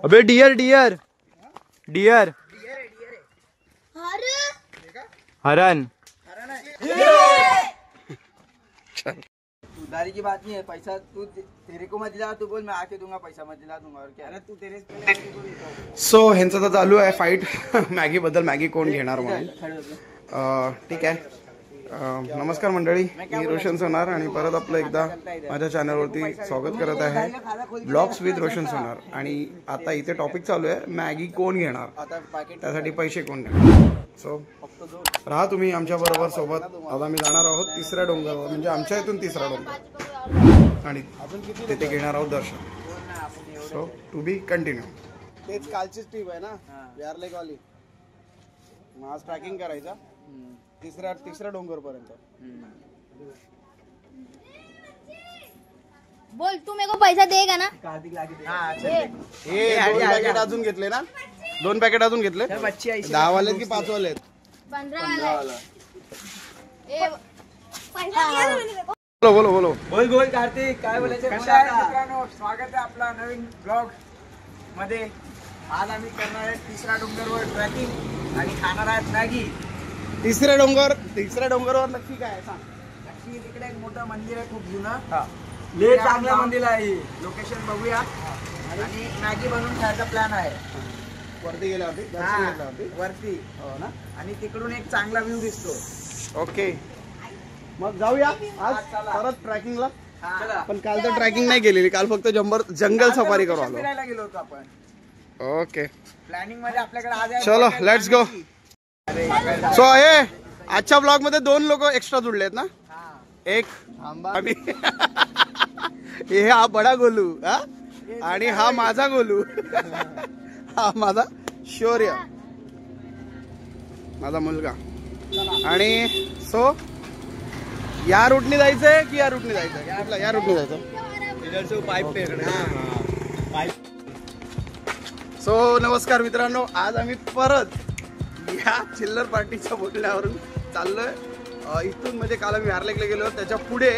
अबे Deere Deere Deere हरन। उधारी की बात नहीं है, पैसा तू तेरे को मत दिला, तू बोल मैं आके दूंगा, पैसा मत दिला दूंगा और क्या। तू तेरे सो ह्यांचं तर चालू आहे फाईट मॅगी बद्दल, मॅगी कोण घेणार म्हणून। ठीक आहे। नमस्कार मंडळी, मी रोशन सोनार आणि परत आपलं एकदा माझ्या चॅनलवरती स्वागत करत आहे, ब्लॉग्स विथ रोशन सोनार। आणि आता इथे टॉपिक चालू आहे मॅगी कोण घेणार, त्यासाठी पैसे कोण देणार। सो राहा तुम्ही आमच्या बरोबर सोबत। आता मी जाणार आहोत तिसऱ्या डोंगरावर, म्हणजे आमच्या इथून तिसरा डोंगर, आणि तिथे घेणार आहोत दर्शन। So to be continue. तेच कालचीच ट्रिप आहे ना यारलेक वाली, आज ट्रॅकिंग करायचा तिसऱ्या डोंगर पर्यंत। बोल तू मेरे को पैसा देगा ना। हे 2 पॅकेट अजून घेतले ना, 2 पॅकेट अजून घेतले। 10 वाले की 5 वाले? 15 वाला। बोलो बोलो बोलो बोल बोल कार्तिक, काय बोलायचं? मित्रांनो, स्वागत आहे आपला नवीन ब्लॉग मध्ये। आज आम्ही करणार आहे तिसऱ्या डोंगरवर ट्रॅकिंग आणि खाणार आहेत मॅगी। तिसऱ्या डोंगरवर नक्की काय आहे सांग? नक्की तिकडे एक मोठं मंदिर आहे, खूप जुनं, लय चांगलं मंदिर आहे। लोकेशन बघूया आणि मॅगी बनवून खायचा प्लॅन आहे। वरती गेल्यावरती वरती हो ना, आणि तिकडून एक चांगला व्ह्यू दिसतो। ओके मग जाऊया आज परत ट्रॅकिंगला। चला। पण काल तर ट्रॅकिंग नाही केलेली, काल फक्त जंगल सफारी करू आलो। फिरायला गेलो होतो आपण, ओके प्लॅनिंग मध्ये आपल्याकडे आज आहे। चलो लेट्स गो। सो हे आजच्या ब्लॉग मध्ये 2 लोक एक्स्ट्रा जुडलेत ना, एक आम्ही हे हा बडा गोलू हा, आणि हा माझा गोलू हा माझा शौर्य, माझा मुलगा। आणि सो या रूटने जायचंय की या रूटने जायचंय? या रूटने जायचं। सो नमस्कार मित्रांनो, आज आम्ही परत या चिल्लर पार्टीच्या बोलण्यावरून चाललोय इथून। म्हणजे काल आम्ही यारलेकला गेलो, त्याच्या पुढे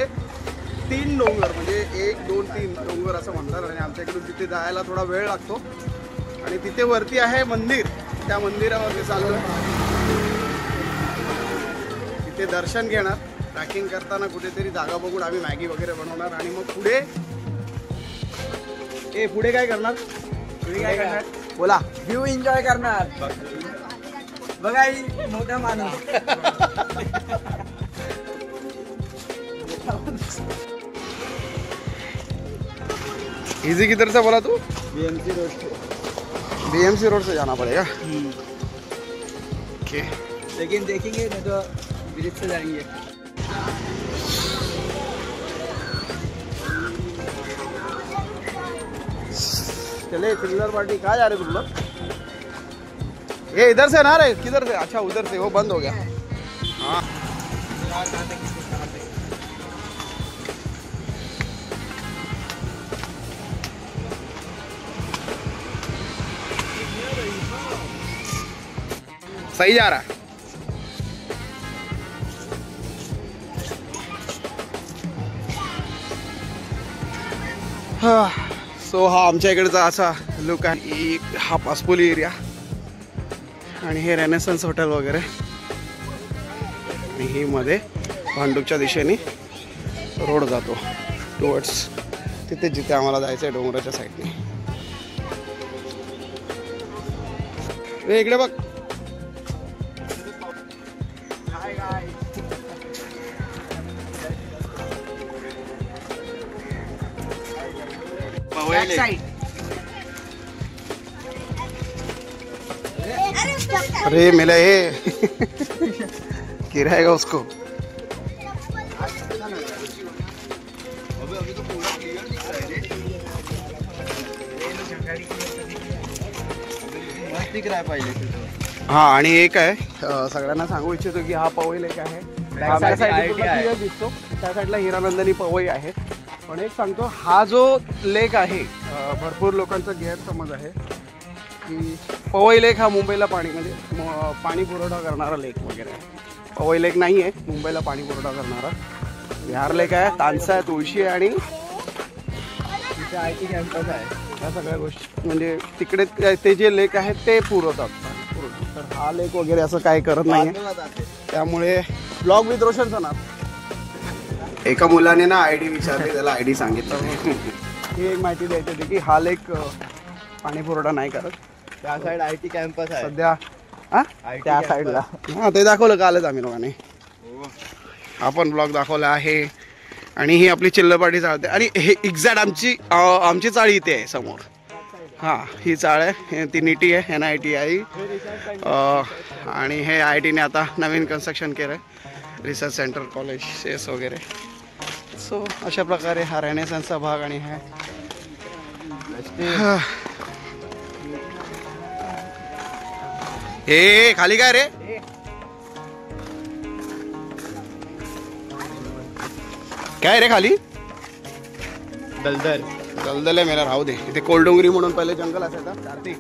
3 डोंगर, म्हणजे 1 2 3 डोंगर असं म्हणतात, आणि आमच्या इकडून तिथे जायला थोडा वेळ लागतो। आणि तिथे वरती आहे मंदिर, त्या मंदिरावरती चाललोय, तिथे दर्शन घेणार। ट्रॅकिंग करताना कुठेतरी जागा बघून आम्ही मॅगी वगैरे बनवणार, आणि मग पुढे काय करणार? बोला। व्ह्यू एन्जॉय करणार। बघा ही मोठा माणूस इजी किधर से बोला तू? BMC रोड से जाना पड़ेगा। ओके लेकिन देखेंगे नहीं तो ब्रिज से जाएंगे। चले चिल्लर पार्टी, कहाँ जा रहे तुम लोग? ये इधर से ना रहे, किधर से? अच्छा उधर से, वो बंद हो गया। हाँ सही जा रहा है। सो हा आमच्या इकडचा असा लुक आहे। हा पासपोली एरिया, आणि हे रेनेसन्स हॉटेल वगैरे, आणि ही मध्ये भांडूपच्या दिशेने रोड जातो टुवर्ड्स तिथे जिथे आम्हाला जायचं आहे, डोंगराच्या साईडने। इकडे बघ, अरे मिला ये गिराएगा उसको। हाँ, आणि एक आहे सगळ्यांना सांगू इच्छितो की हा पवई लेक आहे, दिसतो त्या साईडला हिरानंदिनी पवई आहे। पण एक सांगतो, हा जो लेक आहे भरपूर लोकांचा गैरसमज आहे की पवई लेक हा मुंबईला पाणी पुरवठा करणारा लेक वगैरे आहे। पवई लेक नाही आहे मुंबईला पाणी पुरवठा करणारा, बिहार लेक आहे, तानसा आहे, तुळशी आहे आणि IT कॅम्पस आहे. या सगळ्या गोष्टी म्हणजे तिकडे ते जे लेक आहेत ते पुरवतात. तर हा लेक वगैरे असं काय करत नाही, त्यामुळे ब्लॉग विथ रोशन होणार. एका मुलाने ना ID विचारली, त्याला ID सांगितलं. ही एक माहिती द्यायची होती की हा लेक पाणी पुरवठा नाही करत. त्या साईड IT कॅम्पस आहे सध्या त्या साईडला ते दाखवलं कालच आम्ही लोकांनी. आपण ब्लॉग दाखवला आहे. आणि ही आपली चिल्लर पार्टी चालते आणि हे एक्झॅक्ट आमची चाळी इथे आहे समोर. हां, ही चाळ आहे, ती निटी आहे, NIT आहे. आणि हे IITने आता नवीन कन्स्ट्रक्शन केलं आहे, रिसर्च सेंटर, कॉलेजेस वगैरे. सो अशा प्रकारे हा रेनेसन्सचा भाग. आणि हे खाली काय रे? काय रे खाली? दलदल आहे. मेला राहू दे. इथे कोलडोंगरी म्हणून पहिले जंगल असायचं. कार्तिक,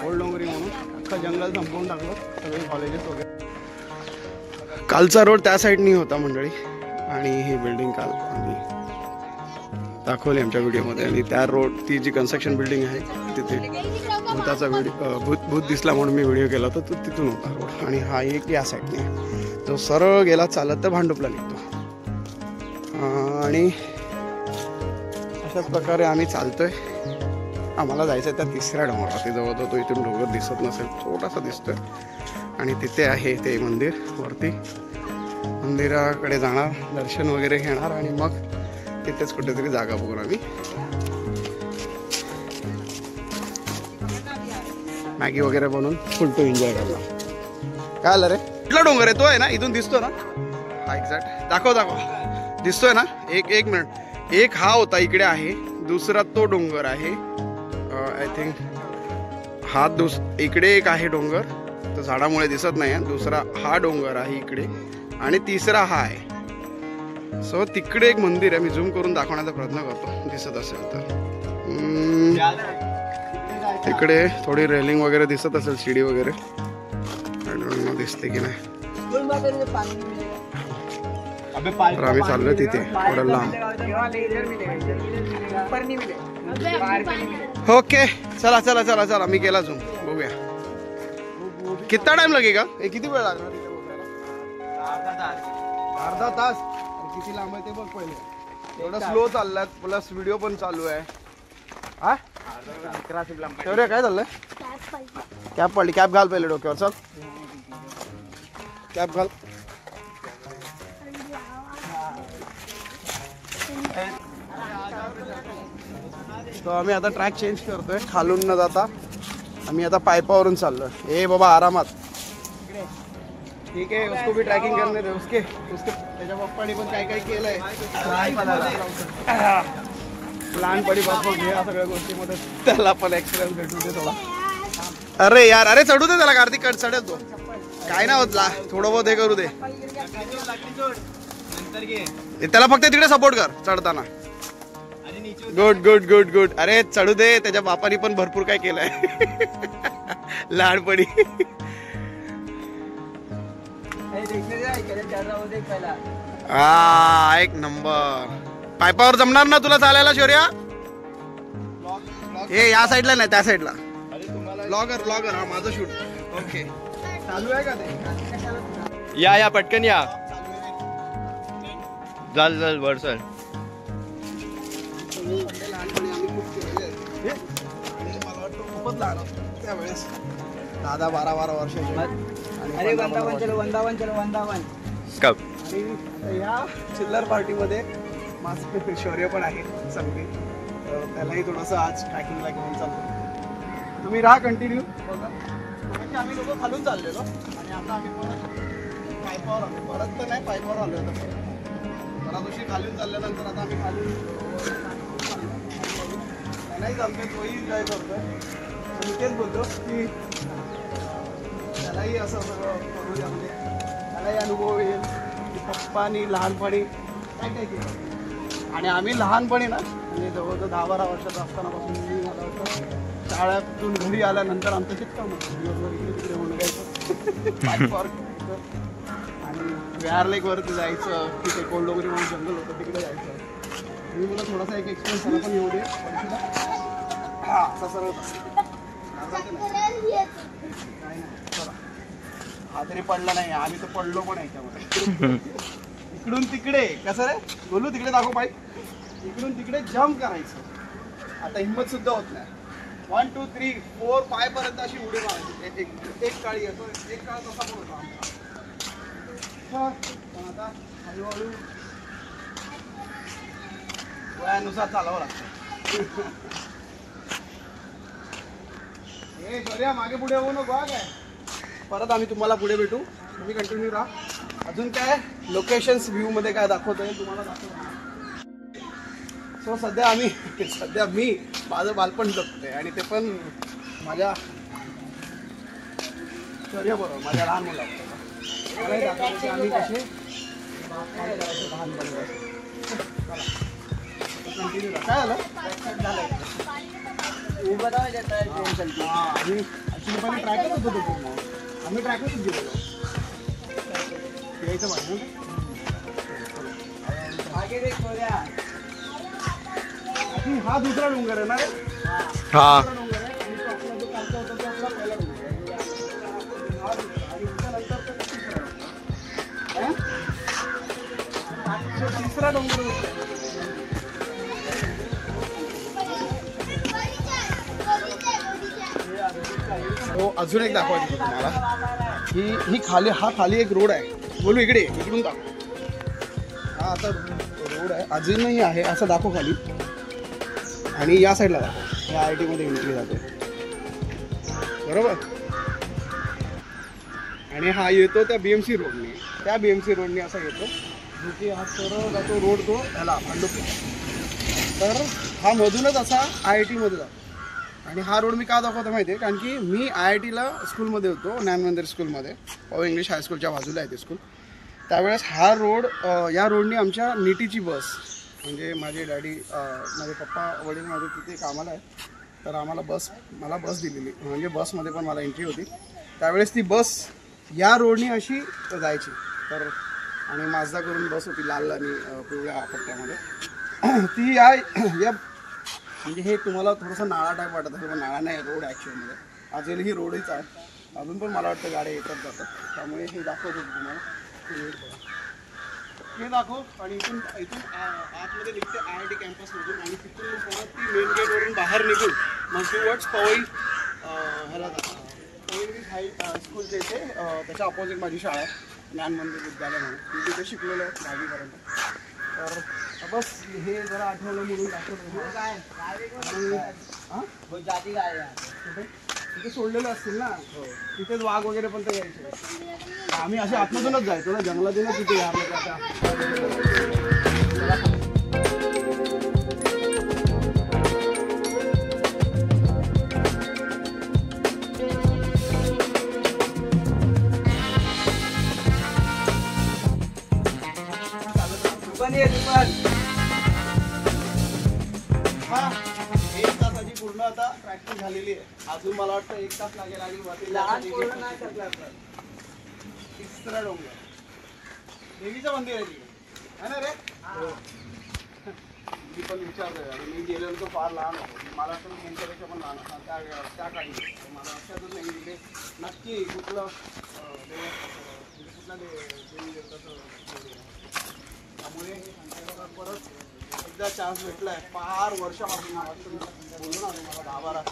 कोलडोंगरी म्हणून अख्खं जंगल संपवून टाकलं, सगळे कॉलेजेस वगैरे. कालचा रोड त्या साईडनी होता मंडळी. आणि ही बिल्डिंग काल आम्ही दाखवली आमच्या व्हिडिओमध्ये. आणि त्या रोड, ती जी कन्स्ट्रक्शन बिल्डिंग आहे तिथे भूताचा भूत दिसला म्हणून मी व्हिडिओ केला होता, तो तिथून होता रोड. आणि हा एक या साईडने जो सरळ गेला चालत तर भांडुपला निघतो. आणि अशाच प्रकारे आम्ही चालतोय. आम्हाला जायचं आहे त्या तिसऱ्या डोंगरावरती. जवळ तो इथून डोंगर दिसत नसेल, छोटासा दिसतोय. आणि तिथे आहे ते मंदिर वरती. मंदिराकडे जाणार, दर्शन वगैरे घेणार आणि मग तिथेच कुठेतरी जागा बघून आम्ही मॅगी वगैरे बनवून फुल टू एन्जॉय करणार. काय आलं रे? कुठला डोंगर आहे? तो आहे ना, इथून दिसतो ना? हा एक्झॅक्ट दाखव दिसतोय ना? एक मिनिट. एक हा होता इकडे आहे, दुसरा तो डोंगर आहे. आय थिंक हा इकडे एक आहे डोंगर, तो झाडामुळे दिसत नाही. दुसरा हा डोंगर आहे इकडे आणि तिसरा हा आहे. सो तिकडे एक मंदिर आहे. मी झूम करून दाखवण्याचा प्रयत्न करतो, दिसत असेल तर. तिकडे थोडी रेलिंग वगैरे दिसत असेल, शिडी वगैरे. दिसते की नाही? तर आम्ही चाललोय तिथे थोडं लांब. ओके, चला चला चला चला. मी केला झूम, बघूया कितना टाइम लगेगा. किती वेळ लागणार तिथे पोहोचायला? अर्धा तास. किती लांब आहे ते बघ पहिले. एवढं स्लो चाललाय, प्लस व्हिडिओ पण चालू आहे. हा शौर्य, काय चाललंय? कॅप पडली. कॅप घाल पहिले डोक्यावर. चल कॅप घाल. तो आम्ही आता ट्रॅक चेंज करतोय. खालून न जाता आम्ही आता पायपावरून चाललोय. ए बाबा आरामात. ठीक आहे, उसको भी ट्रॅकिंग करणे दे. उसके त्याच्या पप्पानी पण काय काय केलंय लहानपणीपासून या सगळ्या गोष्टीमध्ये. त्याला पण एक्सपिरियन्स भेटू दे थोडा. अरे यार, अरे चढू दे त्याला. कार्तिक चढेल तो. काय ना होत, थोडं बहुत हे करू दे. त्याला फक्त तिकडे सपोर्ट कर चढताना. Good good good good. अरे चढू दे, त्याच्या बापानी पण भरपूर काय केलंय लहानपणी. एक नंबर. पायपावर जमणार ना तुला चालायला शौर्या? हे या साईडला नाही, त्या साईडला. ब्लॉगर हा माझं शूट. ओके, चालू आहे का ते? या पटकन या. चल वर चल. मला वाटतं खूपच लहान होतो त्यावेळेस, 10-12 वर्षाचे. अरे वंदावन चलो. कब? आणि ह्या चिल्लर पार्टीमध्ये माझं शौर्य पण आहे संगीत. त्यालाही थोडंसं आज ट्रॅकिंगला घेऊन चालतो. तुम्ही राहा कंटिन्यू बघा. म्हणजे आम्ही लोक खालून चाललेलो आणि आता आम्ही पायपावर आलो. परत तर नाही, पायपावर आलो होतो. मला दुसरी खालून चालल्यानंतर आता आम्ही खालून नाही चालतोय. तोही एन्जॉय करतोय. मी तेच बोलतो की त्यालाही असं सगळं करूया, म्हणजे त्यालाही अनुभव येईल की पप्पानी लहानपणी काय काय केलं. आणि आम्ही लहानपणी ना, म्हणजे जवळजवळ 10-12 वर्षाचा असतानापासून मी मला वाटतं शाळेतून घरी आल्यानंतर आमचं शिक्षण होतं. दिवसभर इकडे तिकडे होऊन जायचं. आणि वेहार लेकवरती जायचं. तिथे कोलडोंगरी म्हणून जंगल होतं, तिकडे जायचं. तुम्ही मला थोडासा एक एक्सपिरियन्स झाला पण येऊ दे. हा असा सरळ हा तरी पडला नाही. आम्ही तर पडलो पण याच्यामध्ये. इकडून तिकडे कसं रे बोलू तिकडे दाखव पाय. इकडून तिकडे जम्प करायचं. आता हिंमत सुद्धा होत नाही. 1 2 3 4 5 पर्यंत अशी उडी मारायची. एक काळी येतो एक काळ तसा पण होता आमचा. पण आता हळूहळू वयानुसार चालावं लागतं. हे बऱ्या मागे पुढे होऊ नको काय. परत आम्ही तुम्हाला पुढे भेटू. तुम्ही कंटिन्यू राहा. अजून काय लोकेशन्स व्ह्यू मध्ये काय दाखवतोय तुम्हाला दाखवतो. सो सध्या मी माझं बालपण जगतोय आणि ते पण माझ्या बरोबर माझ्या लहान मुलाबरोबर. मलाही दाखवतो की आम्ही कसे काय करायचं लहान कंटिन्यू राहा. काय झालं आम्ही ॲक्च्युली पण ट्रॅकच होतो पूर्ण. आम्ही ट्रॅकच गेलेलो यायचं पाहिजे. हा दुसरा डोंगर आहे ना रे. हा डोंगर आहे आणि तो आपला जो कालचा होता तो आपला पहिला डोंगर आहे. हा दुसरा आणि त्यानंतर तिसरा डोंगर होता. हो अजून एक दाखवायचं तुम्हाला. ही खाली एक रोड आहे. बोलू इकडे इकडून दाखव. हा आता रोड आहे अजूनही आहे असं दाखव खाली. आणि या साईडला दाखव. या IIT मध्ये एंट्री जाते बरोबर. आणि हा येतो त्या BMC रोडने. त्या BMC रोडने असा येतो जो की हा सरळ जातो रोड तो ह्याला भांडुपला. तर हा मधूनच असा IIT मध्ये जातो. आणि हा रोड मी का दाखवतो माहिती आहे कारण की मी IITला स्कूलमध्ये होतो. ज्ञानमंदिर स्कूलमध्ये पॉवर इंग्लिश हायस्कूलच्या बाजूला आहे ते स्कूल. त्यावेळेस हा रोड या रोडने आमच्या नीटीची बस म्हणजे माझे डॅडी माझे पप्पा वडील माझे तिथे कामाला आहे. तर आम्हाला मला बस दिलेली म्हणजे बसमध्ये पण मला एंट्री होती. त्यावेळेस ती बस या रोडने अशी जायची. तर आणि माझदा करून बस होती लाल आणि पिवळ्या पट्ट्यामध्ये. ती या म्हणजे हे तुम्हाला थोडंसं नाळा टाईप वाटत असेल पण नाळा नाही रोड ॲक्च्युअलमध्ये. अजून ही रोडच आहे. अजून पण मला वाटतं गाड्या येतात जातात. त्यामुळे हे दाखवतो तुम्हाला. हे दाखव. आणि इथून आतमध्ये निघते IIT कॅम्पसमधून आणि तिथून परत ती मेन गेटवरून बाहेर निघून मग टुवर्ड्स पवई ह्याला हाय स्कूलच्या इथे त्याच्या अपोजिट माझी शाळा आहे ज्ञानमंदिर विद्यालय म्हणून. मी तिथे शिकलेलो आहे 10वीपर्यंत. तर बस हे जरा आठवलं म्हणून दाखवतो. तिथे सोडलेले असतील ना तिथेच वाघ वगैरे पण ते यायचे. आम्ही असे आतमधूनच जायचो ना जंगलातूनच तिथे यायला. एक तासाची पूर्ण आता प्रॅक्टिस झालेली आहे. अजून मला वाटतं 1 तास लागेल. आणि तिसरा डोंगर देवीचं मंदिर आहे तिकडे है ना रे. मी पण विचारतोय आणि मी गेलेलो तो फार लहान होतो. मला तर त्यांच्यापेक्षा पण लहान होता त्या काळी. मला लक्षातच नाही तिथे नक्की कुठलं कुठला देवी देवताचं. त्यामुळे परत एकदा चान्स भेटला आहे. फार वर्षापासून बोलू ना मला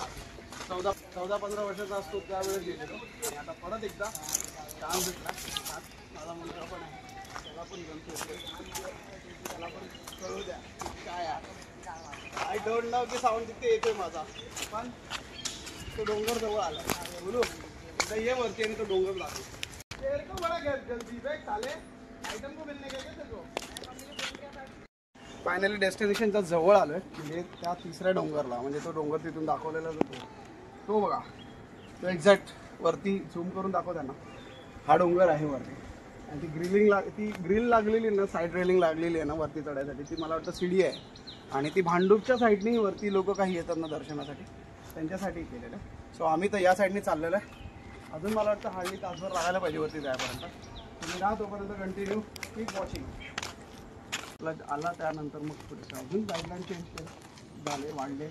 14-15 वर्षाचा असतो त्यावेळेस गेलेलो. आणि आता परत एकदा चान्स भेटला. माझा मुलगा पण आहे त्याला पण जमतो. त्याला पण कळू द्या काय आय डोंट नो की साऊंड तिथे येतोय माझा. पण तो डोंगर जवळ आला बोलू एकदा ये वरती आणि तो डोंगर लागतो. फायनली डेस्टिनेशनच्या जवळ आलोय. म्हणजे त्या तिसऱ्या डोंगरला म्हणजे तो डोंगर तिथून दाखवलेला जातो तो बघा. तो एक्झॅक्ट वरती झूम करून दाखव त्यांना. हा डोंगर आहे वरती. आणि ती ग्रिल लागलेली ना साईड रेलिंग लागलेली आहे ना वरती चढायसाठी. ती मला वाटतं सीडी आहे. आणि ती भांडूपच्या साईडनी वरती लोक काही येतात ना दर्शनासाठी त्यांच्यासाठी केलेलं आहे. सो आम्ही तर या साईडने चाललेलं आहे. अजून मला वाटतं हार्डली तासभर राहायला पाहिजे वरती जायपर्यंत. तुम्ही राहा तोपर्यंत कंटिन्यू कीप वॉचिंग. आपला आला त्यानंतर मग पुढे अजून गाईडलाईन चेंज झाले वाढले.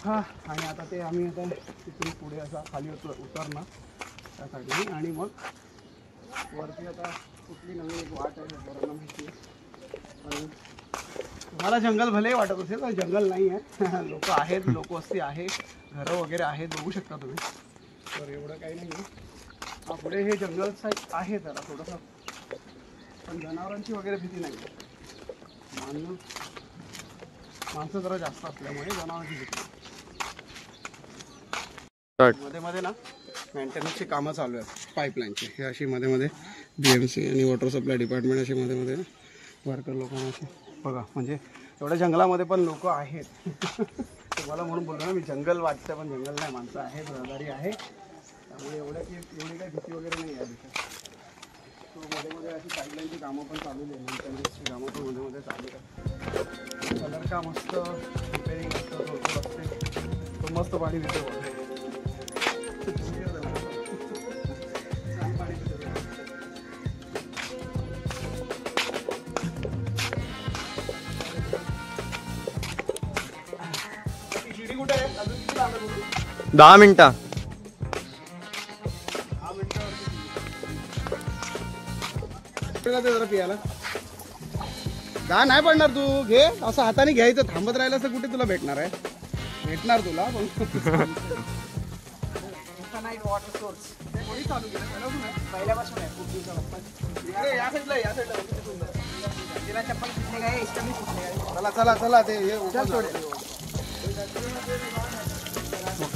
हां आणि आता ते आम्ही आता तिथून पुढे असा खाली उतरणार त्यासाठी आणि मग वरती आता कुठली नवीन एक वाट आहे बरोबर माहिती आहे. तुम्हाला जंगल भले वाटत असेल पण जंगल नाही आहे. लोक आहेत, लोकवस्ती आहे, घरं वगैरे आहेत, बघू शकता तुम्ही. तर एवढं काही नाही आहे. पुढे हे जंगल साईड आहे जरा थोडंसं, पण जनावरांची वगैरे भीती नाही आहे. माणसं जरा जास्त असल्यामुळे जनावरांची भीती. मध्ये मध्ये ना मेंटेनन्सची कामं चालू आहेत पाईपलाईनची. हे अशी मध्ये मध्ये BMC आणि वॉटर सप्लाय डिपार्टमेंट अशी मध्ये मध्ये वर्कर लोकांना अशी बघा. म्हणजे एवढ्या जंगलामध्ये पण लोक आहेत. तुम्हाला म्हणून बोलतो ना मी, जंगल वाटतं पण जंगल नाही, माणसं आहेत, रहदारी आहे. त्यामुळे एवढी काही भीती वगैरे नाही आहे तिथे. तो मध्ये मध्ये अशी पाईपलाईनची कामं पण चालू आहे, मेंटेनन्सची कामं पण मध्ये मध्ये चालू आहे. कलर का मस्त रिपेरिंग असतं, थोडं असते, तो मस्त पाणी देतो बघा. शिडी कुठे आहे? अजून किती लागेल? 10 मिनिटं. 10 मिनिटं जरा पियाला. का नाही पडणार तू? घे असं हाताने घ्यायचं, थांबत राहिलं असं कुठे तुला भेटणार आहे? भेटणार तुला पण. वॉटर सोर्स कोणी चालू केलं? पहिल्यापासून आहे, खूप दिवसापासून. या साईडला या साईडला तिला चप्पल सुटले काय, इस्टमी सुटले काय. चला चला चला ते हे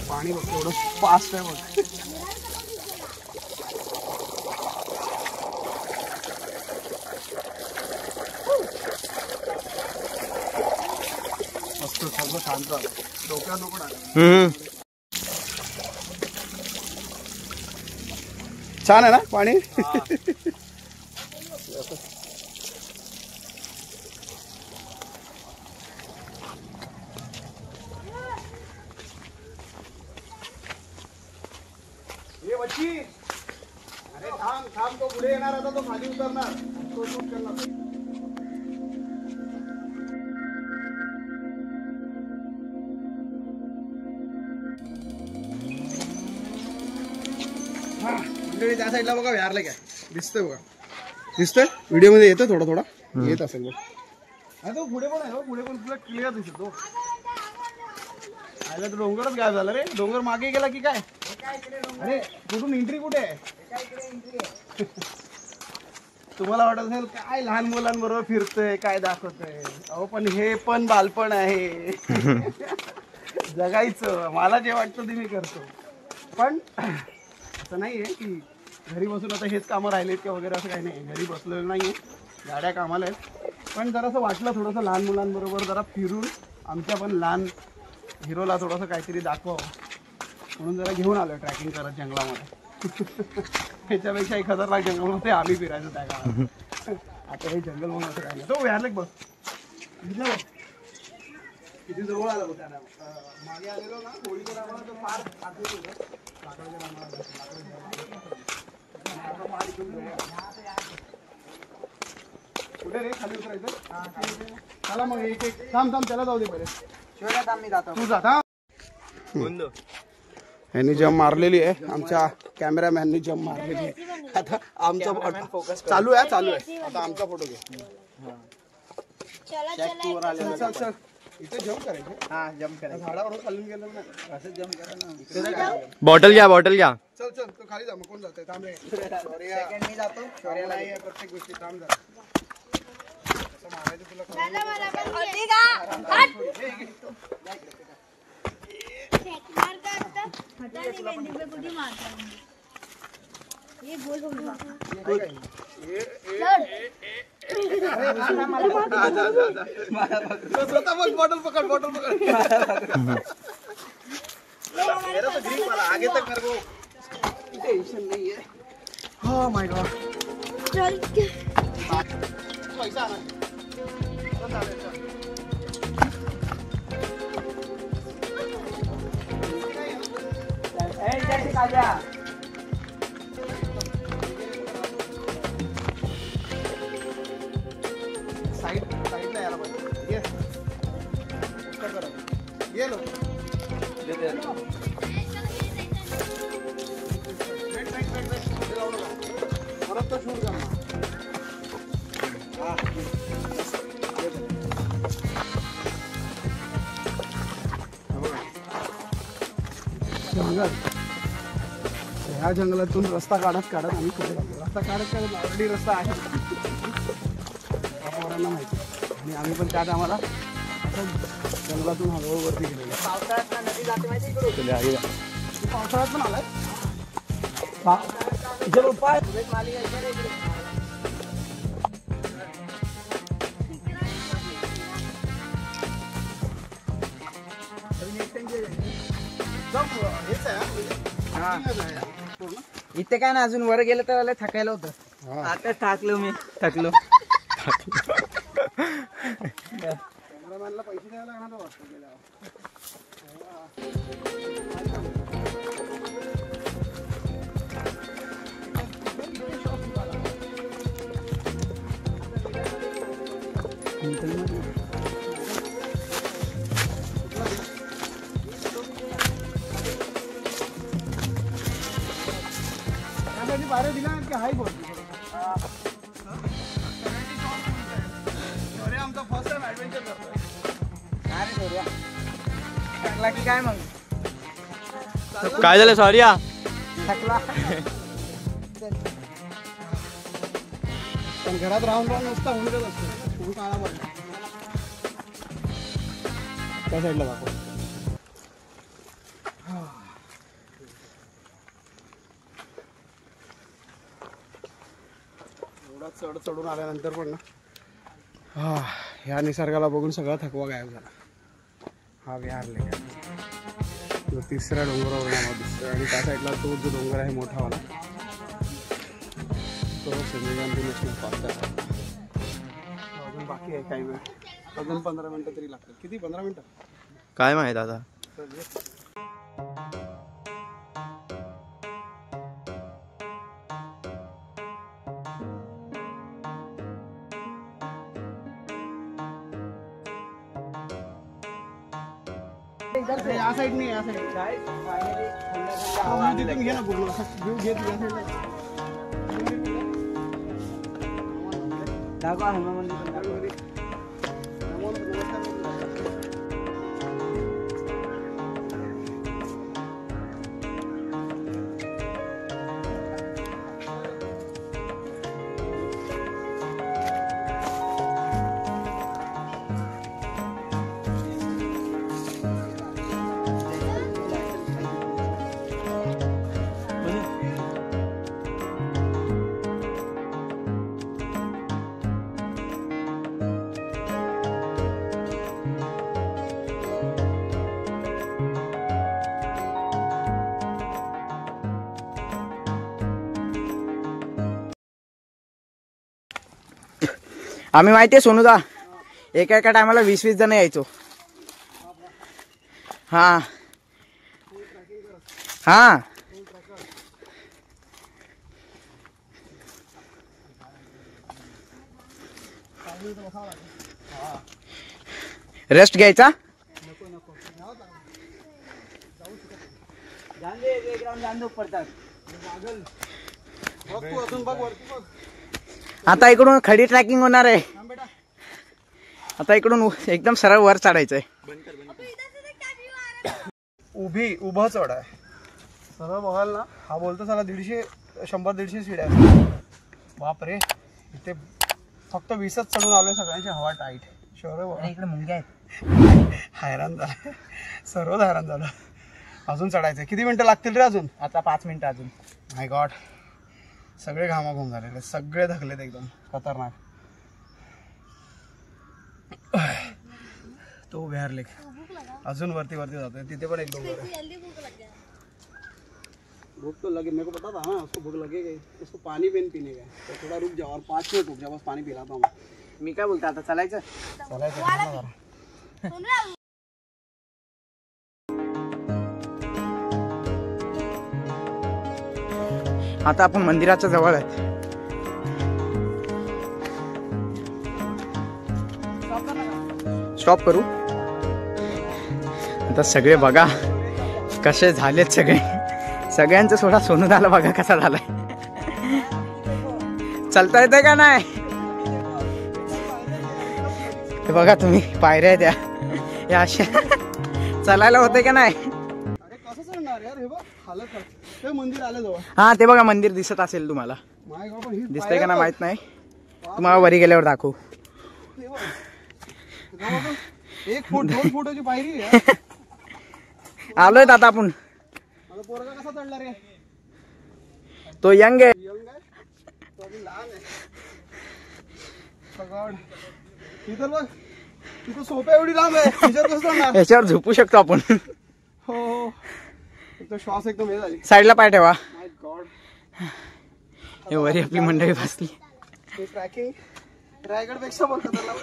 पाणी बघ एवढं फास्ट आहे बघ. मस्त सगळं शांत डोक्यात दुखणार. छान आहे ना पाणी. ये बच्ची, अरे थांब थांब, तो पुढे येणार आता, तो खाली उतरणार, तो शूट करणार. मंडळी त्या साईडला बघा विहारले काय दिसतंय बघा, दिसतंय व्हिडिओ मध्ये येतं थोडा थोडा येत असेल बघ. अरे तो पुढे पण आहे, पुढे पण तुला क्लिअर दिसतो. आयला तर डोंगरच गायब झाला रे. डोंगर मागे गेला की काय? अरे कुठून एंट्री कुठे आहे? तुम्हाला वाटत असेल काय लहान मुलांबरोबर फिरतोय काय दाखवतोय. अहो पण हे पण बालपण आहे. जगायचं. मला जे वाटतं ते मी करतो. पण असं नाही आहे की घरी बसून आता हेच कामं राहिलेत किंवा वगैरे असं काही नाही. घरी बसलेलं नाही आहे, गाड्या कामाला आहेत. पण जरासं वाटलं थोडंसं लहान मुलांबरोबर जरा फिरून आमच्या पण लहान हिरोला थोडंसं काहीतरी दाखवावं म्हणून जरा घेऊन आलो ट्रॅकिंग करत जंगलामध्ये. ह्याच्यापेक्षा 1000 जंगलामध्ये आम्ही फिरायचो त्या काळात. आता हे जंगल म्हणून असं काही नाही. तो विहारले बस किती जवळ आला बघ. त्याला मागे आलेलो ना होळीच्या आम्हाला तो फार आठवत होतं. कुठे रे खाली उतरायचं? चला मग एक एक थांब थांब त्याला जाऊ दे पहिले. तू जा थांब. ह्यांनी जम मारलेली आहे, आमच्या कॅमेरामॅननी जम मारलेली आहे. आता आमचा फोकस चालू आहे चालू आहे. आता आमचा फोटो घे. चल चल इथे जम्प करायचं. हा जम्प करायचं. झाडावरून खालून गेलं ना असं जम्प करा ना. बॉटल घ्या, बॉटल घ्या. चल चल तू खाली जा. मग कोण जातोय? थांब रे. सेकंड मी जातो. शौर्य नाही आहे प्रत्येक गोष्टी. थांब जा. असं मारायचं तुला स्वतः बघ. बॉटल पकड, बॉटल पकड. आगे तक कर वो. टेंशन नहीं है. Oh my God. पैसा आना. गेलो परत तो शूट करणार जंगल ह्या जंगलातून रस्ता काढत आम्ही पुढे जातो. रस्ता काढत ऑलरेडी रस्ता आहे पोरांना माहिती आणि आम्ही पण त्यात आम्हाला जंगलातून हळूहळू वरती गेलेलो. पावसाळ्यात नदी जाते माहिती इकडून. पावसाळ्यात पण आलाय इथे काय ना अजून वर गेलं तर लय थकायला होतं. आता थकलो मी थकलो. कॅमेरामॅनला पैसे द्यायला लागणार वाटतं गेल्यावर. बाहेर दिला की हाय बोल. अरे आमचा फर्स्ट टाइम ऍडव्हेंचर करतोय. काय रे सोर्या थकला की काय मग. काय झालं सॉर्या थकला. पण घरात राहून नुसता उलटच असतो. खूप काळा पडला त्या साईडला दाखव. एवढा चढून आल्यानंतर पण ना ह्या निसर्गाला बघून सगळा थकवा गायब झाला. हा विहार लेक जो तिसऱ्या डोंगरावर दिसतोय आणि त्या साईडला तो जो डोंगर आहे मोठावाला तो संजय गांधी नॅशनल पार्क आहे. अजून बाकी आहे काही वेळ. अजून 15 मिनिटं तरी लागतात. किती 15 मिनिटं काय माहित आता. या साईड नाही या साईड घे ना पूर्ण व्ह्यू घेत या साईडला. दाखवा हनुमान मंदिर. आम्ही माहितीये सोनूदा एका टायमाला 20-20 जण यायचो. हा हा रेस्ट घ्यायचा. आता इकडून खडी ट्रॅकिंग होणार आहे. आता इकडून एकदम सरळ वर चढायचंय. उभा चढ आहे सरळ बघाल ना. हा बोलतो चला 100-150 शिड्या. बापरे इथे फक्त 20च चढून आलोय. सगळ्यांची हवा टाईट. शहर इकडे मुंग्या आहेत. हैराण झालं सर्वच हैराण झालं. अजून चढायचं. किती मिनिटं लागतील रे अजून. आता 5 मिनिटं अजून. माय गॉड सगळे घामाघूम झालेले. सगळे थकलेत एकदम खतरनाक. तो विहार लेक अजून वरती जातोय. तिथे पण एक डोंगर है. भूख तो लगे. मेरे को पता था ना उसको भूख लगेगी. उसको पानी भी पीने का तो थोड़ा रुक जाओ और 5 मिनट रुक जाओ. बस पानी पिलाता हूँ. मी काय बोलतो आता चालायचं. आता आपण मंदिराच्या जवळ आहे. स्टॉप करू. आता सगळे बघा कसे झालेत सगळे. सगळ्यांचं सोडा सोनू झाला बघा कसा झालाय. चालता येतंय का नाही हे बघा तुम्ही पायऱ्या त्या या अशा चालायला होतंय का नाही. अरे कसं चढणार यार हे बघ हालत आहे. ते मंदिर आलं जवळ. हा ते बघा मंदिर दिसत असेल तुम्हाला. माय गॉड पण ही दिसतंय का नाही माहित नाही. तुम्हाला वरी गेल्यावर दाखवू. 1 फूट 2 फुटाची पायरी आहे. आलोय आता आपण. माझा पोरगा कसा चढला रे. तो यंग आहे. यंग आहे तो अजून लहान आहे. गॉड इथं बघ तिथं सोप्या एवढी लांब आहे. तिच्यावर कसं चढणार. याच्यावर झोपू शकतो आपण. हो तो श्वास एकदम हे झाली. साईडला पाय ठेवा. माय गॉड हे वरी आपली मंडळी बसली. हे ट्रॅकिंग रायगड पेक्षा पण खतरनाक.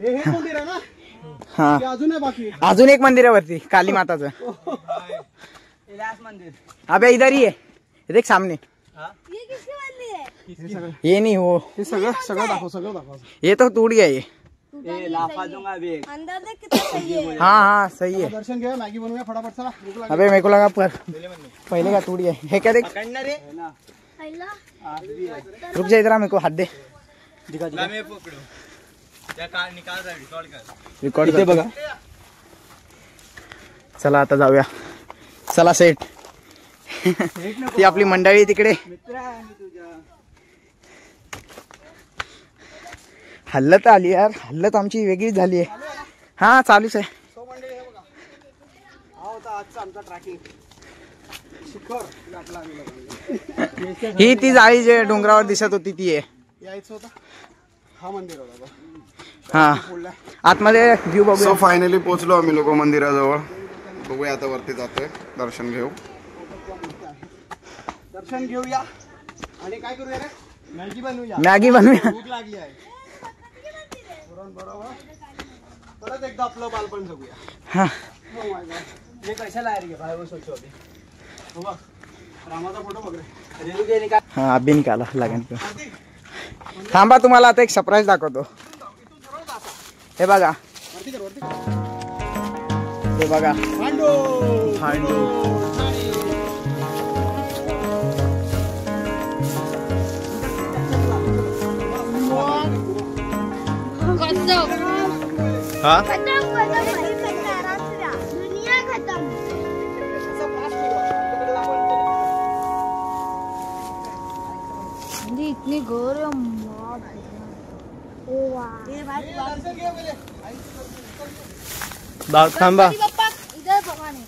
हे मंदिर आहे ना. हा ते अजून आहे बाकी. अजून एक मंदिर आहे वरती काली माताचं. अबे इधर ही है ये देख सामने. ये नहीं हो हे सगळं सगळं दाखव. ये तो टूट गया ये. अंदर देख कितना सही है. हाँ हाँ सही है. दर्शन घ्या मॅगी बनवूया फटाफट. चला भूक लागली. अबे मेरे को लगा पर पहले का टूट गया है क्या. देख पहिला रुक जा इधर आ, मेरे को हाथ दे. रिकॉर्ड करते बघा. चला आता जाऊया. चला सेट. ती आपली मंडळी तिकडे. हल्लत आली यार. हल्लत आमची वेगळीच झाली आहे. हा चालूच आहे. सो मंडळी हे बघा हा होता आजचा आमचा ट्रॅकिंग शिखर. गाठला आम्ही. ही ती जाळी जे डोंगरावर दिसत होती ती आहे. यायचं होता. हा मंदिर होता बघ. हा आतमध्ये व्ह्यू बघू. सो फायनली पोहोचलो आम्ही लोक मंदिराजवळ. बघूया आता वरती जातोय. दर्शन घेऊ. दर्शन घेऊया आणि काय करूया रे मॅगी बनवूया. मॅगी बनवूया. भूक लागली आहे. बरोबर परत एकदा आपलं बालपण जगूया. हा Oh my God. हे कशाला आहे रे भाई. वो सोचो अभी हो बघ रामाचा फोटो बघ रे. रेणू गेली का. हा अभी निकाला लागेल. थांबा तुम्हाला आता एक सरप्राईज दाखवतो. हे बघा हे बघा भांडो. हा दुनिया खत्म. इतनी गरम. थांबा. पप्पा इधर भगवान है.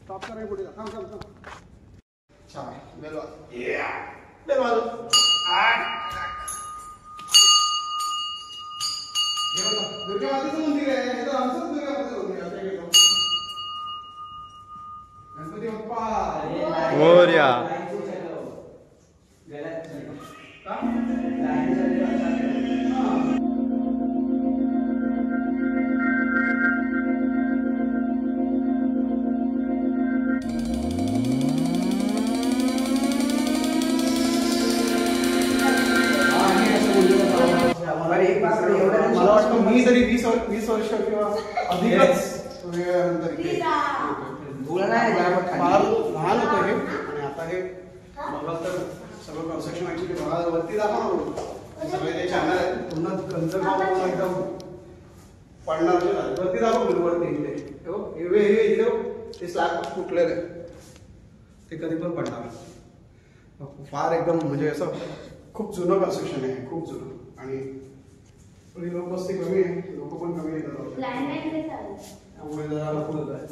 स्टॉप करायला कुठे जा. थांब. छान बेल वाजव. बेल वाजव. दुर्गा मातेचं मंदिर आहे. हे तर आमचंच दुर्गा मातेचं मंदिर आहे. गणपती बाप्पा मोरया. मला वाटतं मी तरी 20 वर्ष किंवा अधिकच वेळानंतर फार लहान होतं हे. आणि आता हे बघा तर सगळं कन्स्ट्रक्शन ऍक्च्युली बघा वरती दाखवा ना. सगळे ते चॅनल आहेत पुन्हा गंजगाव एकदम पडणार वरती दाखव. वरती हिरवे इथे ते स्लॅब फुटलेले ते कधी पण पडणार. फार एकदम म्हणजे असं खूप जुनं कन्स्ट्रक्शन आहे. खूप जुनं. आणि लोक वस्ती कमी आहे. लोक पण कमी येतात त्यामुळे जरा खूप आहे.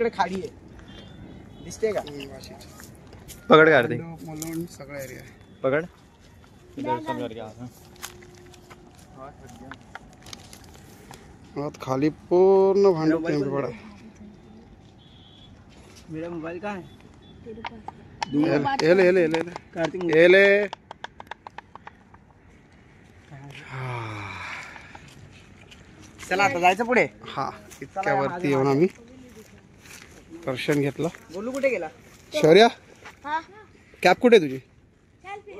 तिकडे खाडी आहे, दिसते का? पकड काढते मुलुंड सगळा एरिया आहे. पकड दर्शन करके आ. आत खाली पूर्ण भांडूप टेम्पल आहे. मेरा मोबाईल का है? एले कार्तिक एले. चला आता जायचं पुढे. हा इतक्या वरती येऊन आम्ही दर्शन घेतलं. बोलू कुठे गेला? शौर्या हा कॅप कुठे आहे तुझी? सेल्फी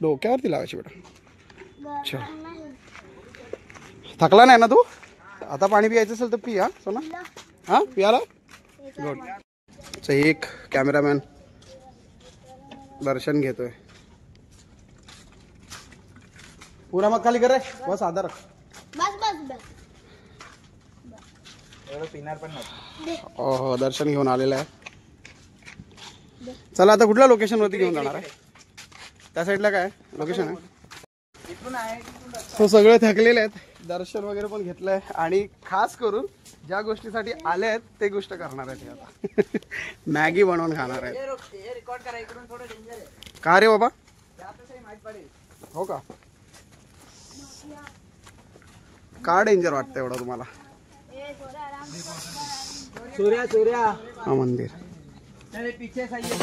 डोक्यावरती लावायची बेटा. अच्छा थकला नाही ना तू? आता पाणी पियायचं असेल तर पी. हा सोना हा पियाला गुड. एक कॅमेरामॅन दर्शन घेतोय. पुरा मग खाली कर रे, बस आधार. बस बस बस एवढं पिणार पण नाही. हो दर्शन घेऊन आलेलं आहे. चला आता कुठल्या लोकेशन वरती घेऊन जाणार आहे? त्या साईडला काय लोकेशन आहे? इथून आहे हो सगळे थकलेले आहेत. दर्शन वगैरे पण घेतलंय आणि खास करून ज्या गोष्टीसाठी आले आहेत ते गोष्ट करणार आहेत आता. मॅगी बनवून खाणार आहेत. हे रेकॉर्ड करा. इकडून थोडं डेंजर आहे. का रे बाबा? त्यातच माहित पडेल. हो का? का डेंजर वाटतं एवढं तुम्हाला? सूर्या सूर्या हा मंदिर अरे पीछे सही है.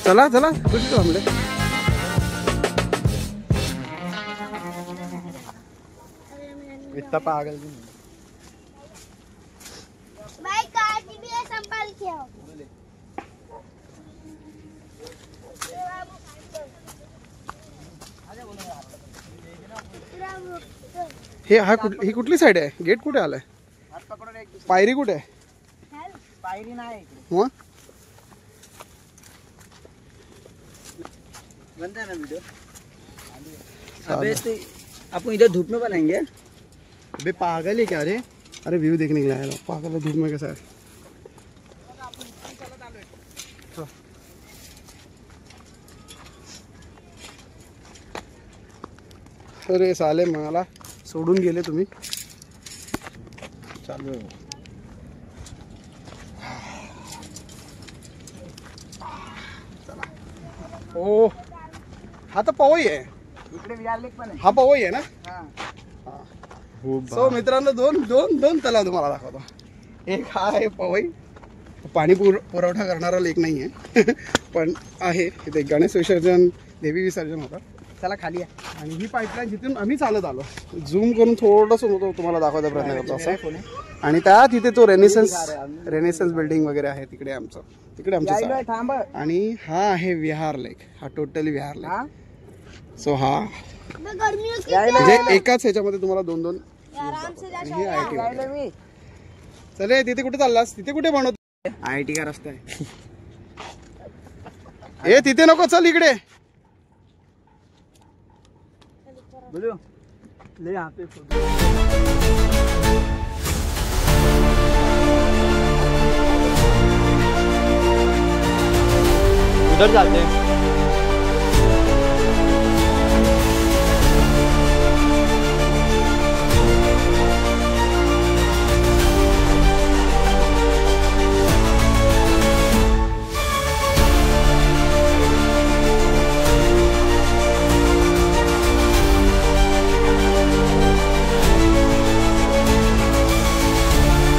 चला चला कुठे थांबले? इतना पागल भी नहीं. भाई काटी भी है संभाल के आओ. हे ही कुठली साईड आहे? गेट कुठे आलाय? हात पकडून एक दुसरी. पायरी कुठे आहे? पायरी नाही इकडे. मग बनता है ना वीडियो. अबे ते अपन इधर धूप में बनाएंगे. अबे पागल है क्या रे? अरे व्यू देखने के लिए आया. पागल है, धूप में कैसा है? अरे साले मला सोडून गेले तुम्ही. चालू ओ हा तर पवई आहे. इकडे विहार लेक पण आहे. हा पवई आहे ना? हा. सो मित्रांनो दोन दोन दोन तलाव तुम्हाला दाखवतो. एक हा आहे पवई, पाणी पुरवठा करणारा लेक नाही आहे पण आहे इथे. गणेश विसर्जन देवी विसर्जन होतं. चला खाली आहे. आणि ही पाईपलाईन जिथून आम्ही चालत आलो. झूम करून थोडंसं तुम्हाला दाखवायचा प्रयत्न करतो असं. आणि त्या तिथे तो रेनेसन्स बिल्डिंग वगैरे आहे तिकडे आमचं. तिकडे आमचं थांब. आणि हा आहे विहार लेक. हा टोटली विहार लेक. सो हा गर्मियों की म्हणजे एकाच ह्याच्यामध्ये तुम्हाला दोन दोन आराम से जा. हे आहे. जायला मी. चले तिथे कुठे चाललास? तिथे कुठे बनवतो? IIT का रस्ता आहे. ए तिथे नको, चल इकडे. बोलो ले यहाँ पे उधर जाते हैं.